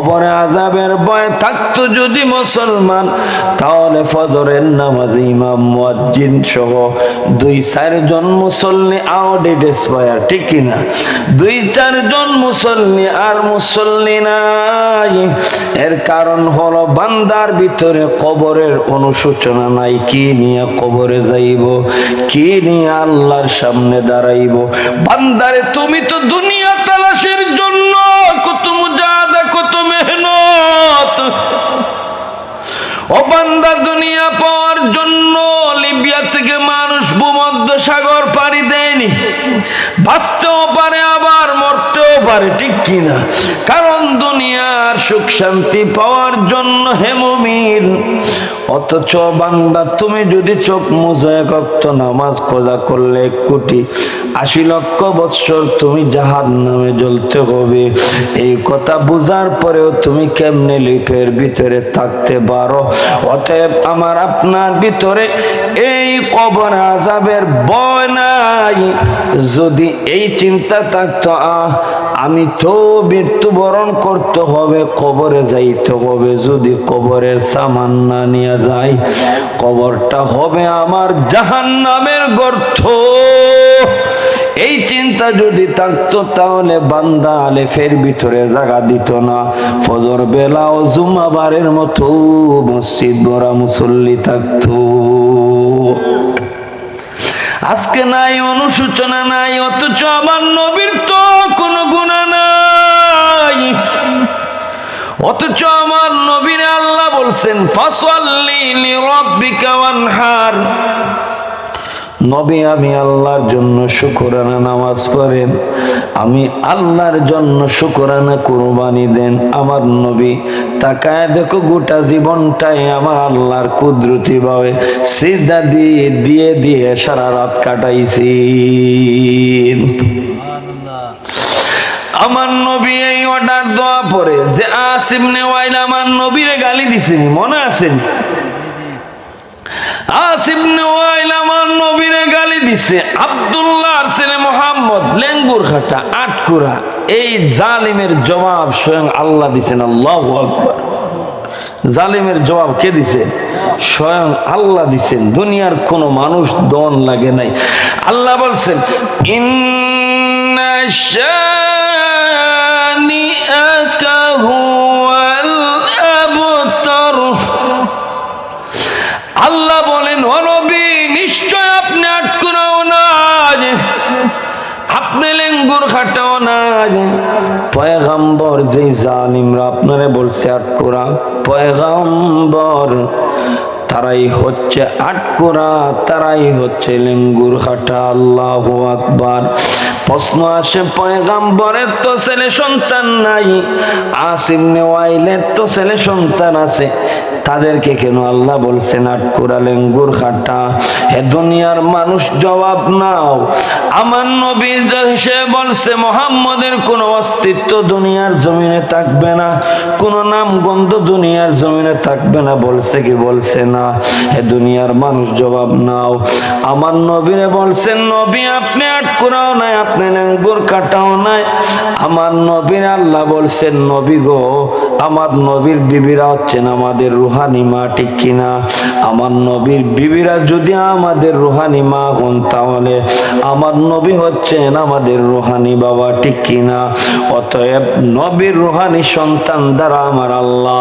কবরে আযাবের ভয় থাকতো যদি মুসলমান, তাহলে ফজরের নামাজে ইমাম মুয়াজ্জিন সহ 2-4 জন মুসল্লি আউটেড স্পায়ার, ঠিক কিনা? 2-4 জন মুসল্লি আর মুসল্লি নাই। এর কারণ হলো বান্দার ভিতরে কবরের অনুশোচনা নাই। কি নিয়ে কবরে যাইব, কি নিয়ে আল্লাহর সামনে দাঁড়াইব? বান্দারে তুমি তো দুনিয়া তালাশের জন্য কত মুজাহাদা, কত মেহনত। ও বান্দা, দুনিয়া পাওয়ার জন্য লিবিয়া থেকে মানুষ ভূমধ্য সাগর পাড়ি দেয়নি। বাঁচতেও পারে আবার মরতেও পারে, ঠিক কিনা? কারণ দুনিয়ার সুখ শান্তি পাওয়ার জন্য হে মুমিন। অথচ বান্দা তুমি যদি চোখ মুছে 1 ওয়াক্ত নামাজ কজা করলে 1,80,00,000 বৎসর তুমি জাহান্নামে জ্বলতে হবে। এই কথা বুঝার পরেও তুমি কেমনে লিপের ভিতরে থাকতে পারো? অতএব আমার আপনার ভিতরে এই কবর আযাবের ভয় নাই। যদি এই চিন্তা থাকতো আমি তো মৃত্যুবরণ করতে হবে, কবরে যাইতে হবে, যদি কবরের সামান না নিয়ে যাই, কবরটা হবে আমার জাহান্নামের গর্ত, এই চিন্তা যদি থাকতো তাহলে বান্দা আলেফের ভিতরে জায়গা দিত না। ফজর বেলা ও জুমাবারের মতো মসজিদ ভরা মুসল্লি থাকতো। আজকে নাই, অনুশোচনা নাই, অথচ আমার নবীর তো কোনো গুনাহ নাই। অথচ আমার নবীর আল্লাহ বলছেন ফাসাল্লি লিরাব্বিকা ওয়ানহার। নবী আমি আল্লাহর জন্য শুকরানা নামাজ পড়েন, আমি আল্লাহর জন্য শুকরানা কুরবানি দেন। আমার নবী তাকায় দেখো গোটা জীবনটাই আমার আল্লাহর কুদরতি ভাবে সিজদা দিয়ে দিয়ে দিয়ে সারা রাত কাটাইছি। আমার নবী এই অর্ডার দোয়া পড়ে যে আস ইবনে ওয়াইল আমার নবীরে গালি দিছেন, মনে আছেন? আস ইবনে ওয়াইল আমার নবীরে গালি দিছে। আব্দুল্লাহর ছেলে মুহাম্মদ লেঙ্গুর খাটা আটকুরা, এই জালিমের জবাব স্বয়ং আল্লাহ দিছেন। আল্লাহু আকবার। জালিমের জবাব কে দিছে? স্বয়ং আল্লাহ দিছেন। দুনিয়ার কোনো মানুষ দন লাগে নাই। আল্লাহ বলছেন ইন্না শানিআকা হুয়াল আবতার। আল্লাহ বলেন ও নবী, নিশ্চয় আপনি আটকুরাও না, আপনি লেঙ্গুর খাটাও না। পয়গম্বর যে জালিমরা আপনারে বলছে আটকুরা, পয়গম্বর তারাই হচ্ছে আটকুরা, তারাই হচ্ছে লেঙ্গুর খাটা। আল্লাহু আকবার। প্রশ্ন আসে পয়গম্বরের তো ছেলে সন্তান নাই, আস ইবনে ওয়াইলের তো ছেলে সন্তান আছে, তাদেরকে কেন আল্লাহ বলছেন আটকুরা, লেঙ্গুর খাটা? হে দুনিয়ার মানুষ জবাব নাও। আমার নবী সে বলছে মুহাম্মদের কোনো অস্তিত্ব দুনিয়ার জমিনে থাকবে না, কোনো নাম গন্ধ দুনিয়ার জমিনে থাকবে না, বলছে কি বলছে না? হে দুনিয়ার মানুষ জবাব নাও। আমার নবীরে বলছেন নবী আপনি আটকুরাও নাই, আপনি লেঙ্গুর কাটাও নাই। আমার নবীর আল্লাহ বলছেন নবী গো, আমার নবীর বিবিরা হচ্ছেন আমাদের রুহানি মা, ঠিক কিনা? আমার নবীর বিবিরা যদি আমাদের রুহানি মা হন, তাহলে আমার নবী হচ্ছেন আমাদের রুহানি বাবা, ঠিক কিনা? অতএব নবীর রুহানি সন্তান দ্বারা আমার আল্লাহ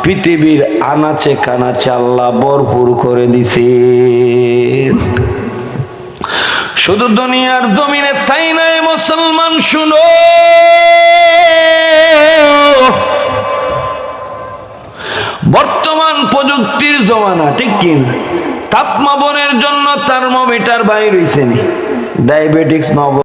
পৃথিবীর আনাচে কানাচে আল্লাহ ভরপুর করে দিছে। শুধু দুনিয়ার জমিনে তাই নাই মুসলমান, শুনো, বর্তমান প্রযুক্তির জমানা, ঠিক কিনা? তাপমাপনের জন্য থার্মোমিটার বাইর হইছে নি, ডায়াবেটিক্স